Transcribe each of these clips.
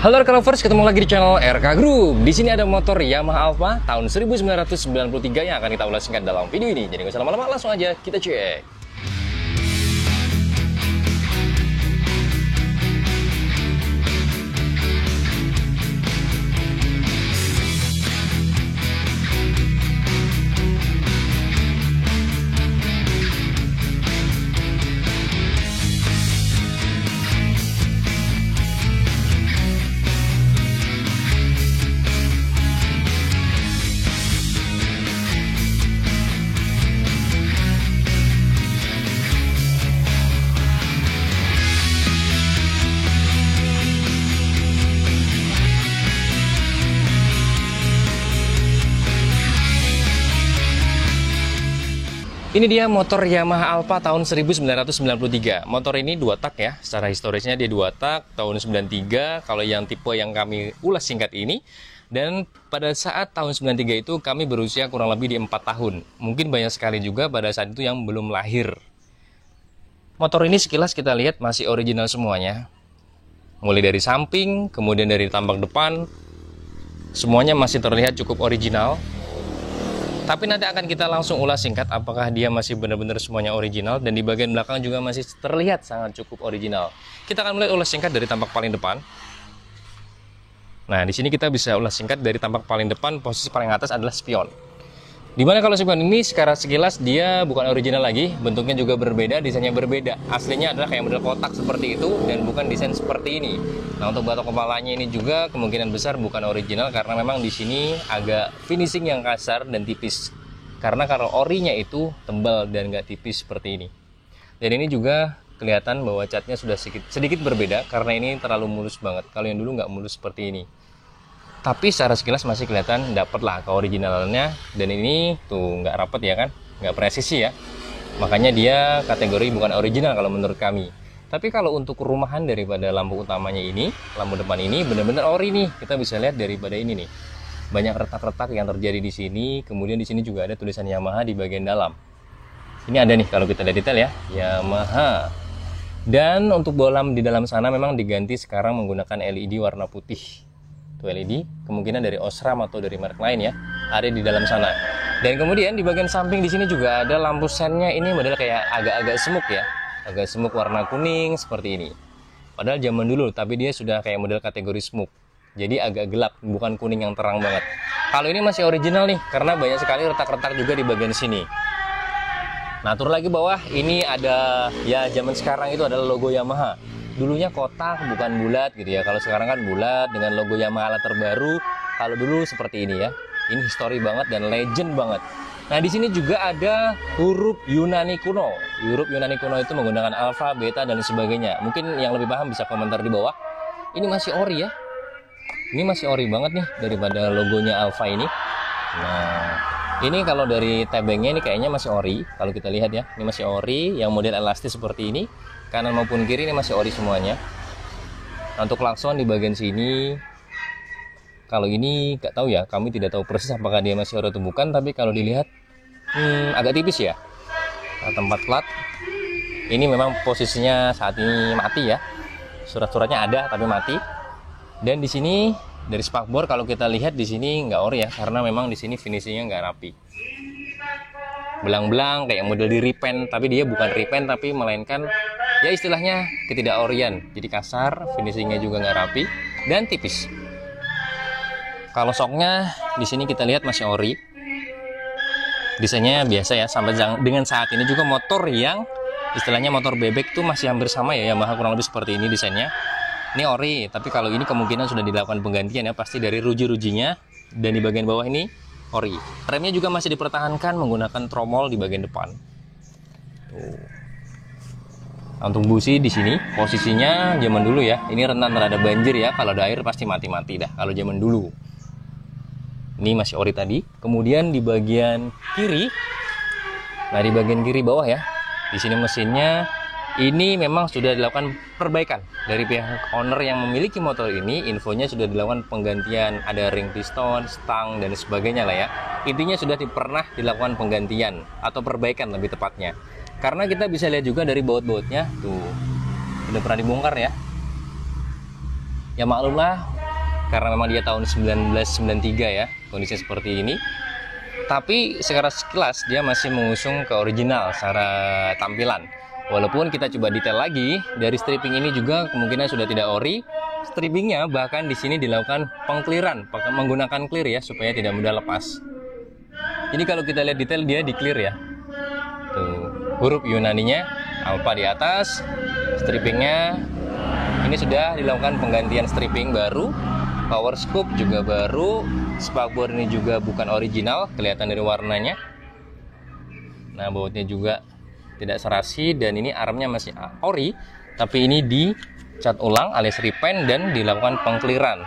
Halo RK Lovers, ketemu lagi di channel RK Group. Di sini ada motor Yamaha Alfa tahun 1993 yang akan kita ulas singkat dalam video ini. Jadi nggak usah lama-lama, langsung aja kita cek. Ini dia motor Yamaha Alfa tahun 1993. Motor ini 2 tak ya. Secara historisnya dia 2 tak tahun 93. Kalau yang tipe yang kami ulas singkat ini. Dan pada saat tahun 93 itu kami berusia kurang lebih di 4 tahun. Mungkin banyak sekali juga pada saat itu yang belum lahir. Motor ini sekilas kita lihat masih original semuanya. Mulai dari samping, kemudian dari tampak depan. Semuanya masih terlihat cukup original. Tapi nanti akan kita langsung ulas singkat apakah dia masih benar-benar semuanya original, dan di bagian belakang juga masih terlihat sangat cukup original. Kita akan mulai ulas singkat dari tampak paling depan. Nah, di sini kita bisa ulas singkat dari tampak paling depan. Posisi paling atas adalah spion. Dimana kalau spion ini secara sekilas dia bukan original lagi, bentuknya juga berbeda, desainnya berbeda. Aslinya adalah kayak model kotak seperti itu dan bukan desain seperti ini. Nah, untuk batok kepalanya ini juga kemungkinan besar bukan original karena memang di sini agak finishing yang kasar dan tipis. Karena kalau orinya itu tebal dan nggak tipis seperti ini. Dan ini juga kelihatan bahwa catnya sudah sedikit berbeda karena ini terlalu mulus banget. Kalau yang dulu nggak mulus seperti ini. Tapi secara sekilas masih kelihatan dapat lah keoriginalnya, dan ini tuh nggak rapat ya kan, nggak presisi ya. Makanya dia kategori bukan original kalau menurut kami. Tapi kalau untuk rumahan daripada lampu utamanya ini, lampu depan ini benar-benar ori nih. Kita bisa lihat daripada ini nih, banyak retak-retak yang terjadi di sini. Kemudian di sini juga ada tulisan Yamaha di bagian dalam. Ini ada nih kalau kita lihat detail ya, Yamaha. Dan untuk bolam di dalam sana memang diganti sekarang menggunakan LED warna putih. LED kemungkinan dari Osram atau dari merek lain ya, ada di dalam sana. Dan kemudian di bagian samping di sini juga ada lampu sennya. Ini model kayak agak-agak semuk ya, agak semuk warna kuning seperti ini. Padahal zaman dulu, tapi dia sudah kayak model kategori semuk, jadi agak gelap, bukan kuning yang terang banget. Kalau ini masih original nih karena banyak sekali retak-retak juga di bagian sini. Nah, turun lagi bawah, ini ada ya, zaman sekarang itu adalah logo Yamaha. Dulunya kotak bukan bulat gitu ya. Kalau sekarang kan bulat dengan logo Yamaha terbaru. Kalau dulu seperti ini ya. Ini histori banget dan legend banget. Nah, di sini juga ada huruf Yunani kuno. Huruf Yunani kuno itu menggunakan alfa, beta dan sebagainya. Mungkin yang lebih paham bisa komentar di bawah. Ini masih ori ya. Ini masih ori banget nih daripada logonya alfa ini. Nah, ini kalau dari tebengnya ini kayaknya masih ori. Kalau kita lihat ya, ini masih ori yang model elastis seperti ini. Kanan maupun kiri ini masih ori semuanya. Nah, untuk klakson di bagian sini, kalau ini nggak tahu ya, kami tidak tahu persis apakah dia masih ori atau bukan. Tapi kalau dilihat agak tipis ya. Nah, tempat plat ini memang posisinya saat ini mati ya. Surat-suratnya ada tapi mati. Dan di sini dari spakbor kalau kita lihat di sini nggak ori ya, karena memang di sini finishingnya nggak rapi. Belang-belang kayak model di repaint, tapi dia bukan repaint tapi melainkan ya istilahnya ketidakorian. Jadi kasar, finishingnya juga nggak rapi dan tipis. Kalau soknya di sini kita lihat masih ori. Desainnya biasa ya, sampai dengan saat ini juga motor yang istilahnya motor bebek tuh masih hampir sama ya, Yamaha kurang lebih seperti ini desainnya. Ini ori, tapi kalau ini kemungkinan sudah dilakukan penggantian ya, pasti dari ruji-rujinya. Dan di bagian bawah ini ori. Remnya juga masih dipertahankan menggunakan tromol di bagian depan. Tuh. Untuk busi di sini posisinya zaman dulu ya. Ini rentan terhadap banjir ya. Kalau ada air pasti mati-mati dah. Kalau zaman dulu. Ini masih ori tadi. Kemudian di bagian kiri. Nah, di bagian kiri bawah ya. Di sini mesinnya ini memang sudah dilakukan perbaikan dari pihak owner yang memiliki motor ini. Infonya sudah dilakukan penggantian, ada ring piston, stang dan sebagainya lah ya. Intinya sudah pernah dilakukan penggantian atau perbaikan lebih tepatnya. Karena kita bisa lihat juga dari baut-bautnya tuh udah pernah dibongkar ya. Ya maklumlah, karena memang dia tahun 1993 ya, kondisinya seperti ini. Tapi secara sekilas dia masih mengusung ke original secara tampilan. Walaupun kita coba detail lagi, dari stripping ini juga kemungkinan sudah tidak ori. Strippingnya bahkan di sini dilakukan pengclearan, menggunakan clear ya, supaya tidak mudah lepas. Ini kalau kita lihat detail dia di clear ya. Tuh, huruf Yunaninya Alpha di atas, strippingnya ini sudah dilakukan penggantian stripping baru. Power scoop juga baru, spakbor ini juga bukan original, kelihatan dari warnanya. Nah, bautnya juga tidak serasi, dan ini armnya masih ori, tapi ini dicat ulang alias repaint dan dilakukan pengclearan.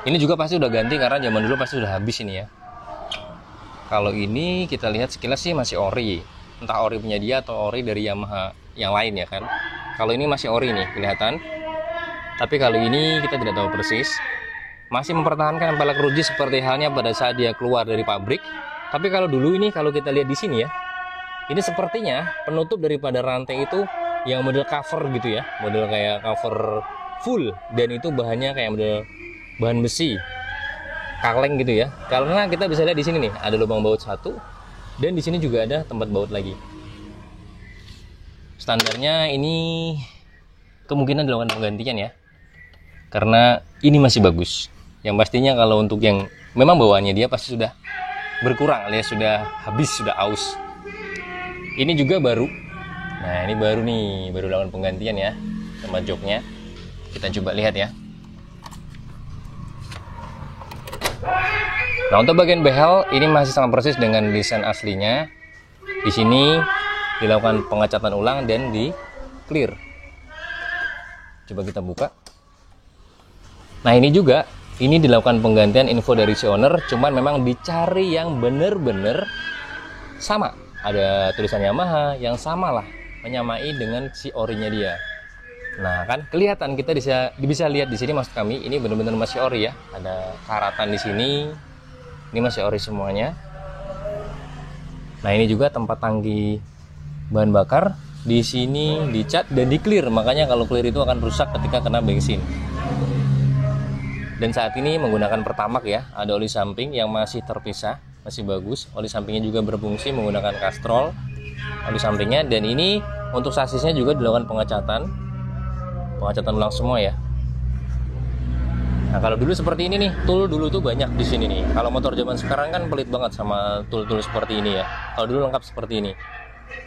Ini juga pasti udah ganti karena zaman dulu pasti udah habis ini ya. Kalau ini kita lihat sekilas sih masih ori, entah ori punya dia atau ori dari Yamaha yang lain ya kan. Kalau ini masih ori nih kelihatan. Tapi kalau ini kita tidak tahu persis. Masih mempertahankan pelek ruji seperti halnya pada saat dia keluar dari pabrik. Tapi kalau dulu ini, kalau kita lihat di sini ya, ini sepertinya penutup daripada rantai itu yang model cover gitu ya, model kayak cover full, dan itu bahannya kayak model bahan besi, kaleng gitu ya. Karena kita bisa lihat di sini nih, ada lubang baut satu, dan di sini juga ada tempat baut lagi. Standarnya ini kemungkinan dilakukan penggantian ya. Karena ini masih bagus. Yang pastinya kalau untuk yang memang bawaannya dia pasti sudah berkurang alias sudah habis, sudah aus. Ini juga baru. Nah, ini baru nih, baru dilakukan penggantian ya. Tempat joknya. Kita coba lihat ya. Nah, untuk bagian behel ini masih sama persis dengan desain aslinya. Di sini dilakukan pengecatan ulang dan di clear. Coba kita buka. Nah, ini juga, ini dilakukan penggantian info dari si owner, cuman memang dicari yang bener-bener sama. Ada tulisan Yamaha yang sama lah, menyamai dengan si orinya dia. Nah, kan kelihatan, kita bisa lihat di sini maksud kami, ini bener-bener masih ori ya. Ada karatan di sini, ini masih ori semuanya. Nah, ini juga tempat tangki bahan bakar, di sini dicat dan di clear, makanya kalau clear itu akan rusak ketika kena bensin. Dan saat ini menggunakan Pertamax ya, ada oli samping yang masih terpisah, masih bagus. Oli sampingnya juga berfungsi menggunakan Castrol oli sampingnya, dan ini untuk sasisnya juga dilakukan pengecatan ulang semua ya. Nah, kalau dulu seperti ini nih, tool dulu tuh banyak di sini nih. Kalau motor zaman sekarang kan pelit banget sama tool-tool seperti ini ya. Kalau dulu lengkap seperti ini.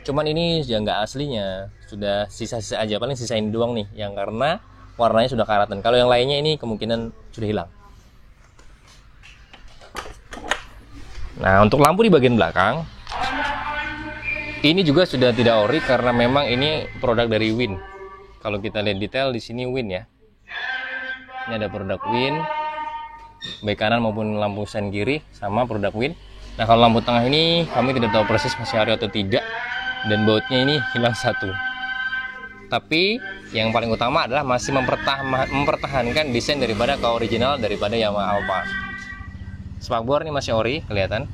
Cuman ini ya nggak aslinya, sudah sisa-sisa aja, paling sisa ini doang nih, yang karena warnanya sudah karatan. Kalau yang lainnya ini kemungkinan sudah hilang. Nah, untuk lampu di bagian belakang ini juga sudah tidak ori karena memang ini produk dari Win. Kalau kita lihat detail di sini Win ya. Ini ada produk Win, baik kanan maupun lampu sen kiri sama produk Win. Nah, kalau lampu tengah ini kami tidak tahu persis masih ori atau tidak, dan bautnya ini hilang satu. Tapi yang paling utama adalah masih mempertahankan desain daripada original daripada Yamaha Alpha. Spakbor ini masih ori, kelihatan.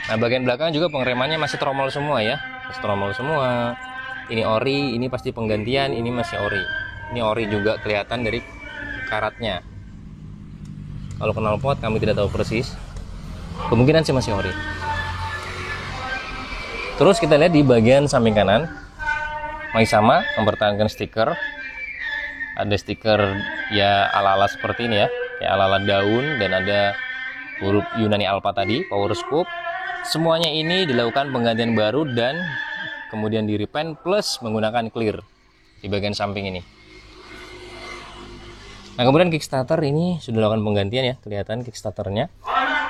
Nah, bagian belakang juga pengeremannya masih tromol semua ya, masih tromol semua. Ini ori, ini pasti penggantian, ini masih ori. Ini ori juga kelihatan dari karatnya. Kalau knalpot kami tidak tahu persis, kemungkinan sih masih ori. Terus kita lihat di bagian samping kanan, masih sama, mempertahankan stiker. Ada stiker ya ala-ala seperti ini ya, kayak ala-ala daun, dan ada huruf Yunani Alpha tadi, power scoop. Semuanya ini dilakukan penggantian baru dan kemudian di repaint plus menggunakan clear di bagian samping ini. Nah, kemudian kickstarter ini sudah dilakukan penggantian ya, kelihatan kickstarternya.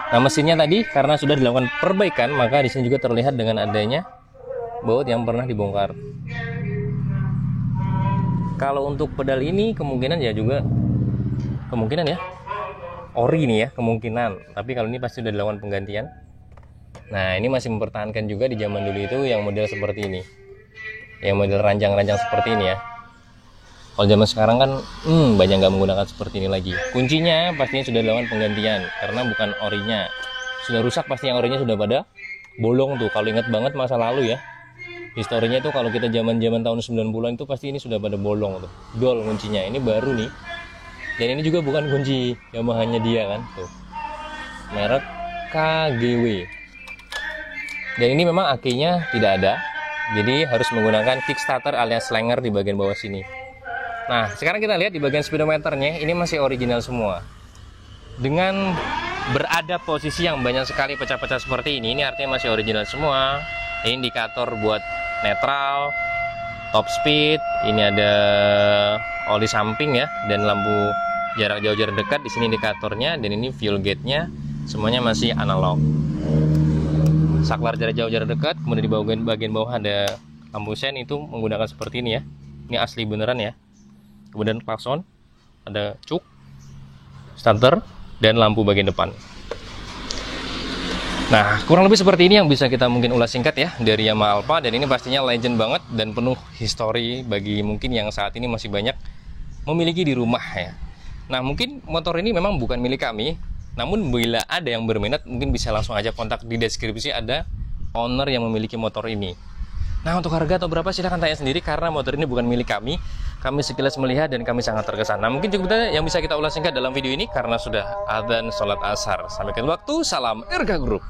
Nah, mesinnya tadi karena sudah dilakukan perbaikan, maka di sini juga terlihat dengan adanya baut yang pernah dibongkar. Kalau untuk pedal ini kemungkinan ya juga kemungkinan ya ori nih ya, kemungkinan. Tapi kalau ini pasti sudah dilakukan penggantian. Nah, ini masih mempertahankan juga di zaman dulu itu yang model seperti ini, yang model ranjang-ranjang seperti ini ya. Kalau zaman sekarang kan banyak nggak menggunakan seperti ini lagi. Kuncinya pastinya sudah dilakukan penggantian karena bukan orinya. Sudah rusak, pasti yang orinya sudah pada bolong tuh. Kalau ingat banget masa lalu ya, Historinya itu kalau kita zaman-zaman tahun 90-an itu pasti ini sudah pada bolong tuh. Dol kuncinya. Ini baru nih. Dan ini juga bukan kunci Yamaha-nya dia kan, tuh. Merek KGW. Dan ini memang akinya tidak ada. Jadi harus menggunakan kickstarter alias slinger di bagian bawah sini. Nah, sekarang kita lihat di bagian speedometernya, ini masih original semua. Dengan berada posisi yang banyak sekali pecah-pecah seperti ini artinya masih original semua. Ini indikator buat netral, top speed, ini ada oli samping ya, dan lampu jarak jauh jarak dekat. Di sini indikatornya, dan ini fuel gate-nya semuanya masih analog. Saklar jarak jauh jarak dekat, kemudian di bagian bawah ada lampu sen, itu menggunakan seperti ini ya. Ini asli beneran ya. Kemudian klakson, ada cuk, starter, dan lampu bagian depan. Nah, kurang lebih seperti ini yang bisa kita mungkin ulas singkat ya dari Yamaha Alpha, dan ini pastinya legend banget dan penuh histori bagi mungkin yang saat ini masih banyak memiliki di rumah ya. Nah, mungkin motor ini memang bukan milik kami, namun bila ada yang berminat mungkin bisa langsung aja kontak, di deskripsi ada owner yang memiliki motor ini. Nah, untuk harga atau berapa silahkan tanya sendiri karena motor ini bukan milik kami. Kami sekilas melihat dan kami sangat terkesan. Nah, mungkin cukup yang bisa kita ulas singkat dalam video ini karena sudah adzan sholat asar. Sampai ketemu waktu, salam Erga Group.